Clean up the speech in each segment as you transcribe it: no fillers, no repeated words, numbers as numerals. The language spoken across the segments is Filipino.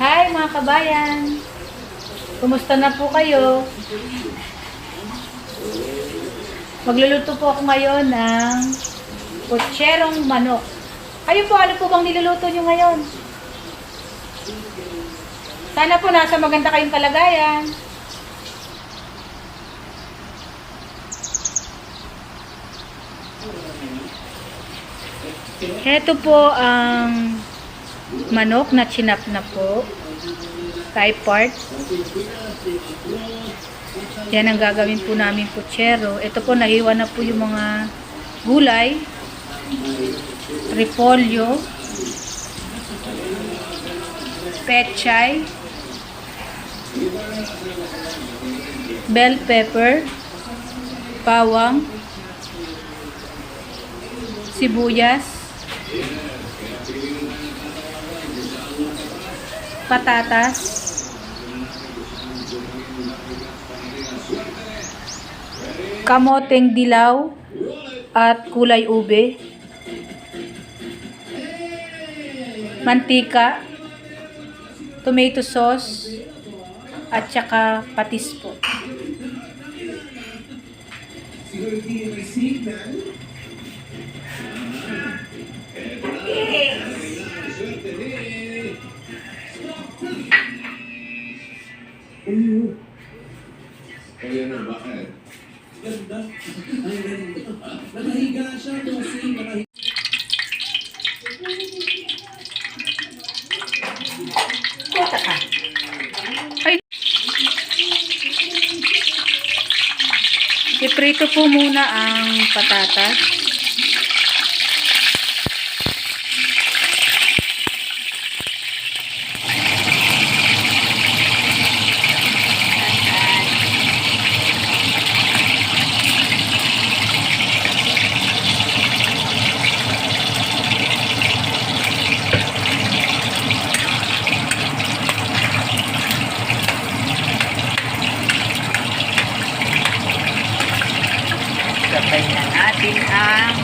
Hi mga kabayan! Kumusta na po kayo? Magluluto po ako ngayon ng putserong manok. Kayo po, ano po bang niluluto nyo ngayon? Sana po nasa maganda kayong kalagayan. Ito po ang manok na chinap na po. Thigh part. Yan ang gagawin po namin putsero. Ito po, nahiwa na po yung mga gulay. Repolyo. Pechay. Bell pepper. Bawang. Sibuyas. Patatas, kamoteng dilaw at kulay ube, mantika, tomato sauce, at saka patis po. Kaya na bakit? Ganda. Nakahiga siya kasi nakahiga. Kota ka. Ay. Iprito po muna ang patatas. Sabay na natin ang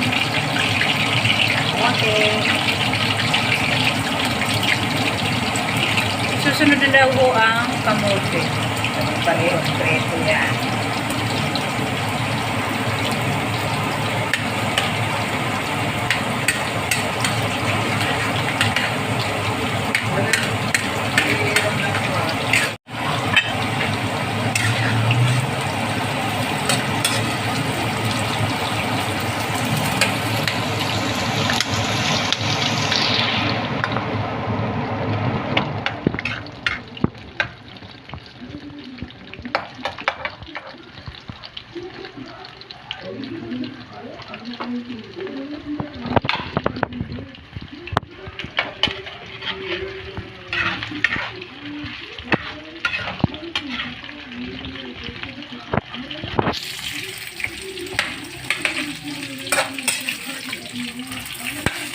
kamote. Susunod na daw po ang kamote. Parehong preto yan.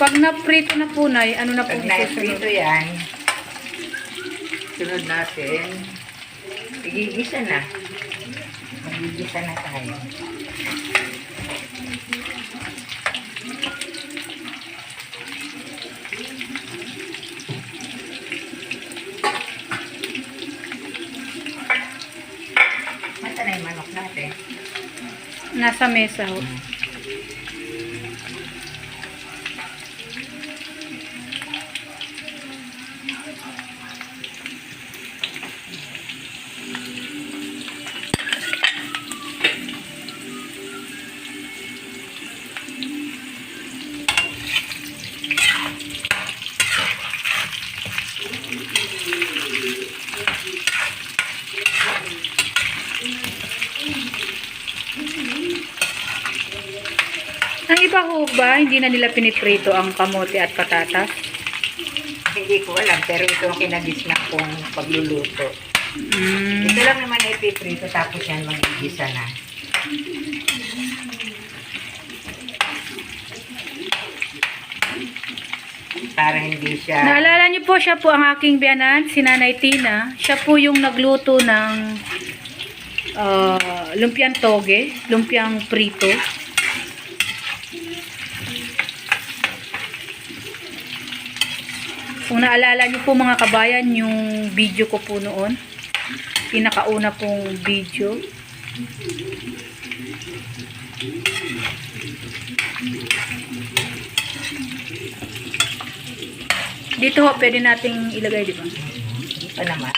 Pag na-prito na po, Nay, ano na po Pag susunod? na-prito yan, sunod natin, igigisa na. Magigisa na tayo. Mata na yung manok natin. Nasa mesa ho. Ang iba ho ba, hindi na nila piniprito ang kamote at patatas? Hindi ko alam, pero ito ang kinagisna kong pagluluto. Ito lang naman ipiprito, tapos yan magigisa na. Para hindi siya... Naalala niyo po, siya po ang aking biyanan, si Nanay Tina. Siya po yung nagluto ng lumpiang toge, lumpiang prito. Kung naalala niyo po mga kabayan, yung video ko po noon, pinakauna pong video. Dito ho, pwede nating ilagay, di ba? Hindi pa naman.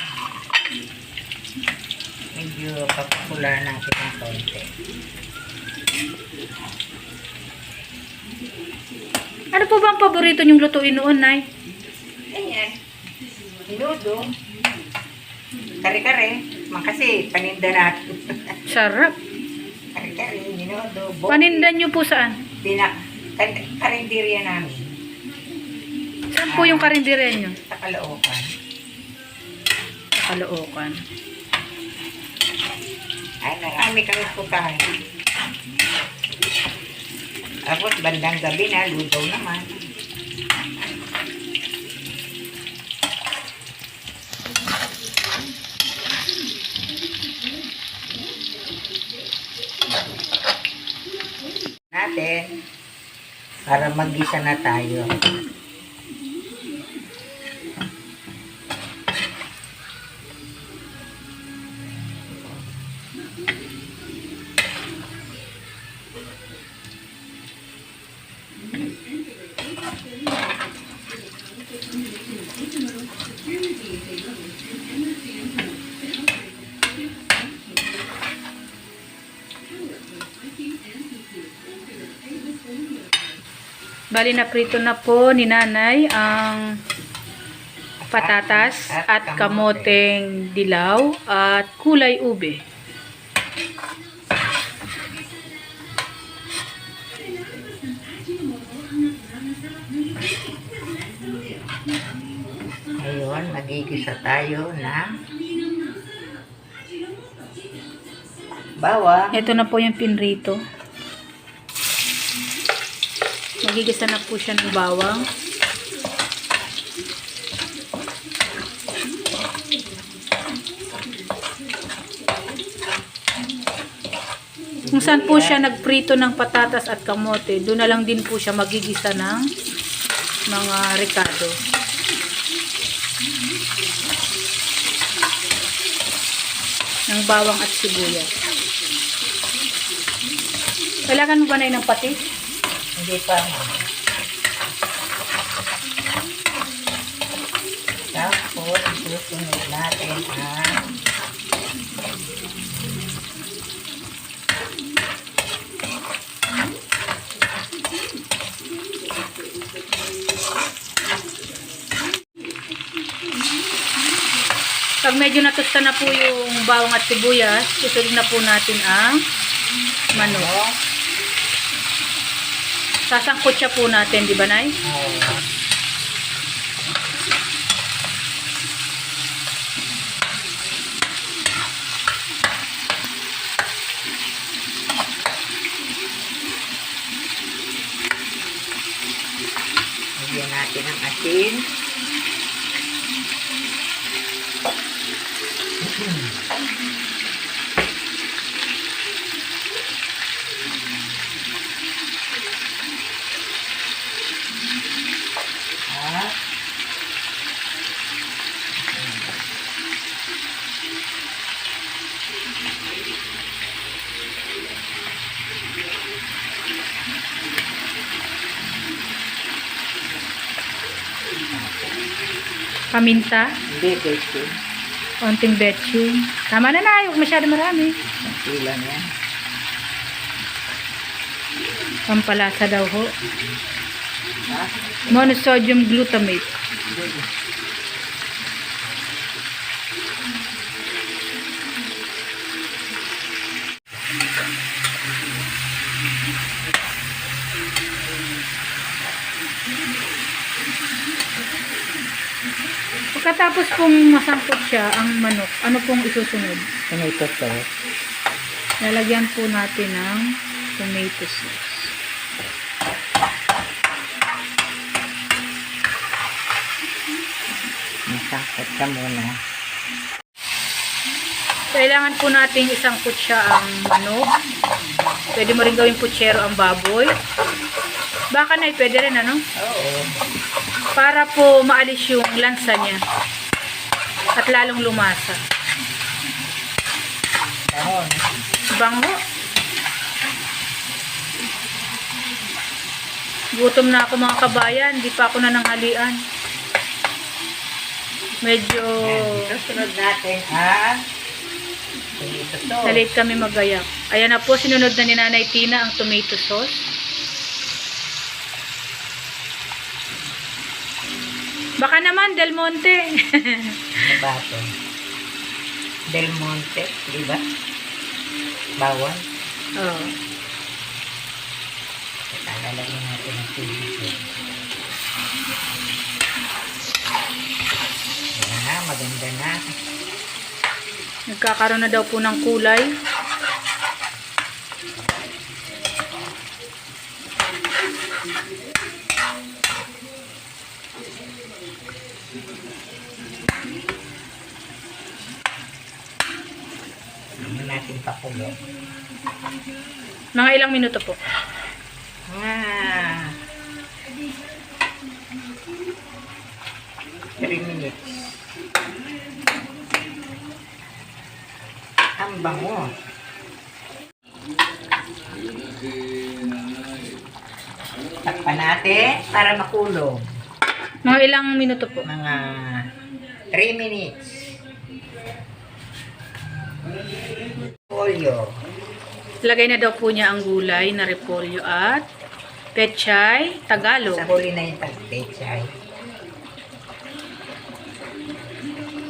Medyo papukular natin ng konti. Ano po ba ang paborito niyong lutuin noon, Nay? Ganyan. Niludo. Kare-kare. Kasi paninda natin. Sarap. Kare-kare, niludo. Panindan niyo po saan? Karinderya namin. Saan po yung karinderya niyo? Sa Caloocan. Sa Caloocan. Ay, marami kami putahe. Tapos bandang gabi na, ludaw naman. Natin para mag-gisa na tayo. Bali na prito na po ni Nanay ang patatas at kamoteng dilaw at kulay ube. Ngayon, magigisa tayo ng bawang. Ito na po yung pinrito. Magigisa na po siya ng bawang. Kung saan po siya nagprito ng patatas at kamote, doon na lang din po siya magigisa ng mga ricado. Ng bawang at sibuyas. Kailangan mo ba na ng patis? Hindi pa. Tapos, isusunod natin ang pag medyo natusta na po yung bawang at sibuyas, susunod na po natin ang manok. Sasangkot siya po natin, di ba, Nay? Lagyan natin ang asin. Paminta. Hindi, betchin. Konting betchin. Tama na, Nay. Huwag masyado marami. Ilan yan? Pampalasa daw ho. Monosodium glutamate. Pagkatapos pong masangkot siya ang manok, ano pong isusunod? Tomato sauce. Lalagyan po natin ng tomato sauce. Masangkot ka muna. Kailangan po natin isangkot siya ang manok. Pwede mo rin gawing putsero ang baboy. Baka na, pwede rin, ano? Oo. Para po maalis yung lansa niya. At lalong lumasa. Dahon. Bango. Gutom na ako mga kabayan. Di pa ako nananghalian. Medyo Susunod natin ang tomato sauce. na-late kami magayak. Ayan na po, sinunod na ni Nanay Tina ang tomato sauce. Baka naman, Del Monte. Ano ba ito? Del Monte, di ba? Bawang. Oh. Lalagyan natin ang tubig. Ayan na, maganda na. Nagkakaroon na daw po ng kulay. Hindi natin pakulo. Mga ilang minuto po. Ah. 3 minutes. Ang bango. Takpan natin para makulog. Mga ilang minuto po. Mga 3 minutes. Polyo. Lagay na daw po niya ang gulay na repolyo at pechay Tagalog. Sa huli na yung tagpechay.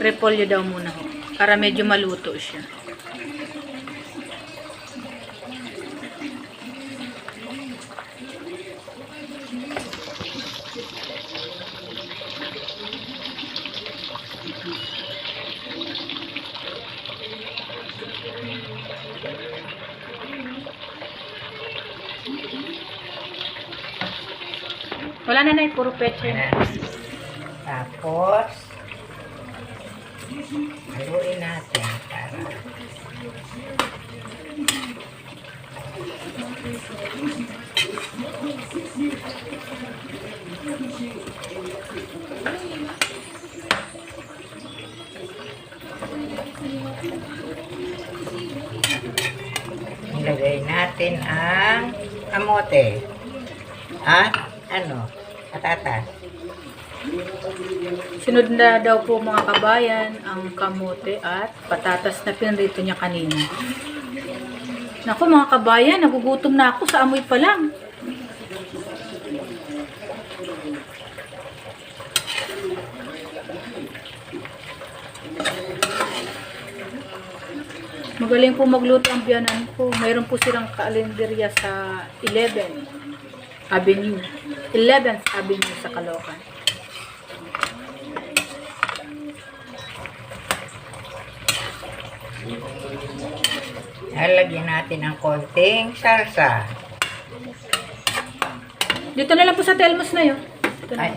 Repolyo daw muna ho. Para medyo maluto siya. Wala na na, puro pechay. Tapos, haluin natin para ilagay natin ang kamote at patatas. Sunod na daw po mga kabayan ang kamote at patatas na pinrito niya kanina. Naku mga kabayan, nagugutom na ako sa amoy pa lang. Magaling po magluto ang biyanan ko. Mayroon po silang kalenderya sa 11th Avenue. 11th Avenue sa Caloocan. Lalagyan natin ang konting sarsa. Dito na lang po sa Telmos na yun. Dito na. Ay.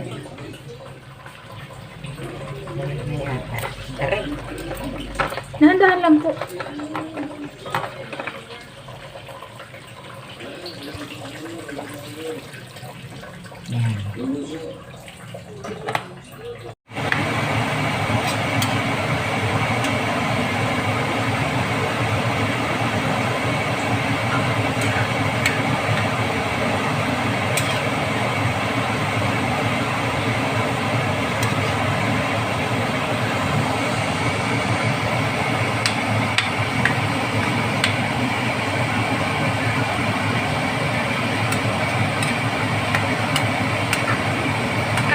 Balik na yata. Taray. Nahandahan lang po. Yan.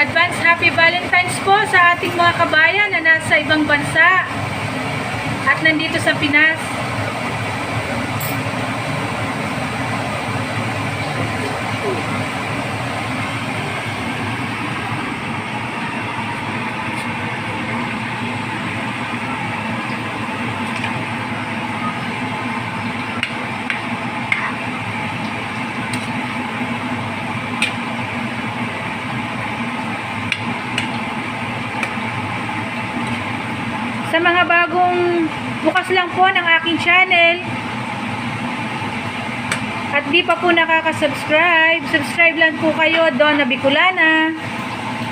Advance Happy Valentine's po sa ating mga kabayan na nasa ibang bansa at nandito sa Pinas. Sa mga bagong bukas lang po ng aking channel at di pa po nakaka-subscribe, subscribe lang po kayo, Donna Bicolana.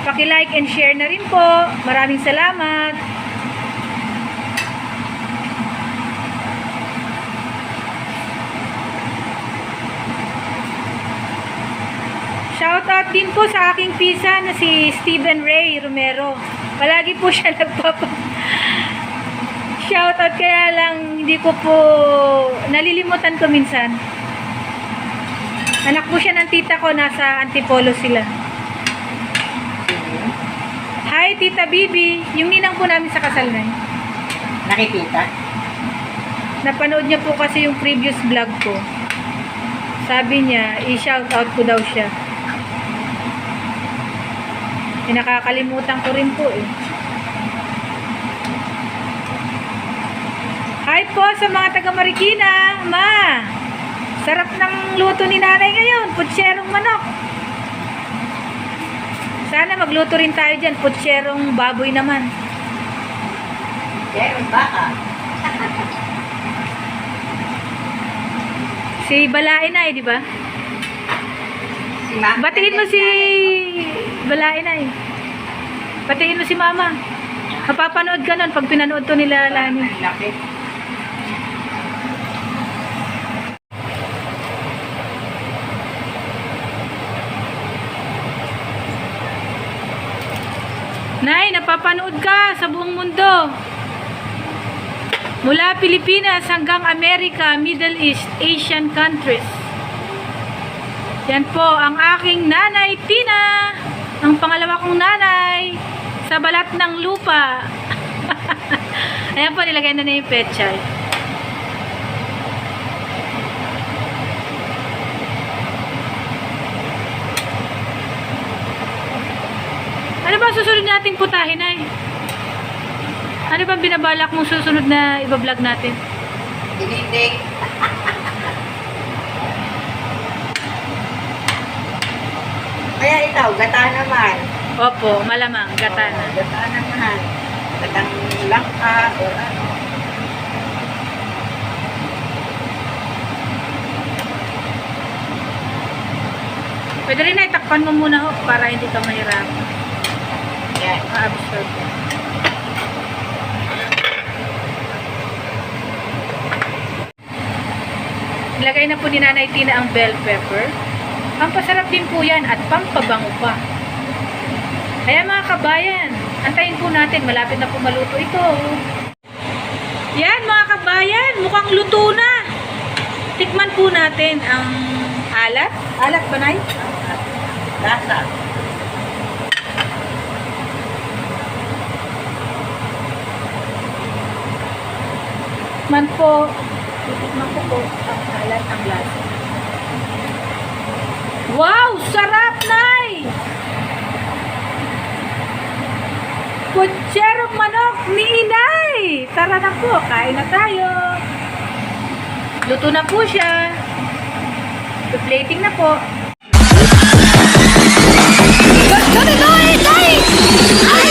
Paki-like and share na rin po. Maraming salamat. Shoutout din po sa aking pisa na si Steven Ray Romero. Palagi po siya shoutout, kaya lang hindi ko po nalilimutan ko minsan. Anak po siya ng tita ko, nasa Antipolo sila. Hi Tita Bibi, yung ninang po namin sa kasal na yun. Nakikita? Napanood niya po kasi yung previous vlog ko. Sabi niya, i-shoutout ko daw siya. Nakakalimutan ko rin po eh. Hi po sa mga taga Marikina, Ma. Sarap ng luto ni nanay ngayon, putserong manok. Sana magluto rin tayo dyan, putserong baboy naman. Meron baka. Si Balainay, di ba? Si Mama. Batiin mo si Balainay. Batiin mo si Mama. Kapapanood ka nun pag pinanood to nila Lani. Ang laki. Nay, napapanood ka sa buong mundo. Mula Pilipinas hanggang Amerika, Middle East, Asian countries. Yan po ang aking nanay Tina. Ang pangalawa kong nanay sa balat ng lupa. Ayan po, nilagay na yung petchay. Ano ba susunod nating putahin ay? Ano ba binabalak mong susunod na iba-vlog natin? Dinidig. Kaya ikaw, gata naman. Opo, malamang, gata na. Gata naman. Gatang langka o ano. Pwede rin na itakpan mo muna ho para hindi ka mahirapan. Yan. Ma-absorb. Ilagay na po ni Nanay Tina ang bell pepper. Pampasarap din po yan at pampabango pa. Kaya mga kabayan, antayin po natin. Malapit na po maluto ito. Yan mga kabayan, mukhang luto na. Tikman po natin ang alat. Alat ba, Nay? Lasa. Man po, titikman ko po ang alat ang lasa. Wow! Sarap, Nay! Putserong manok ni Inay! Tara na po, kain na tayo. Luto na po siya. Plating na po. Ay!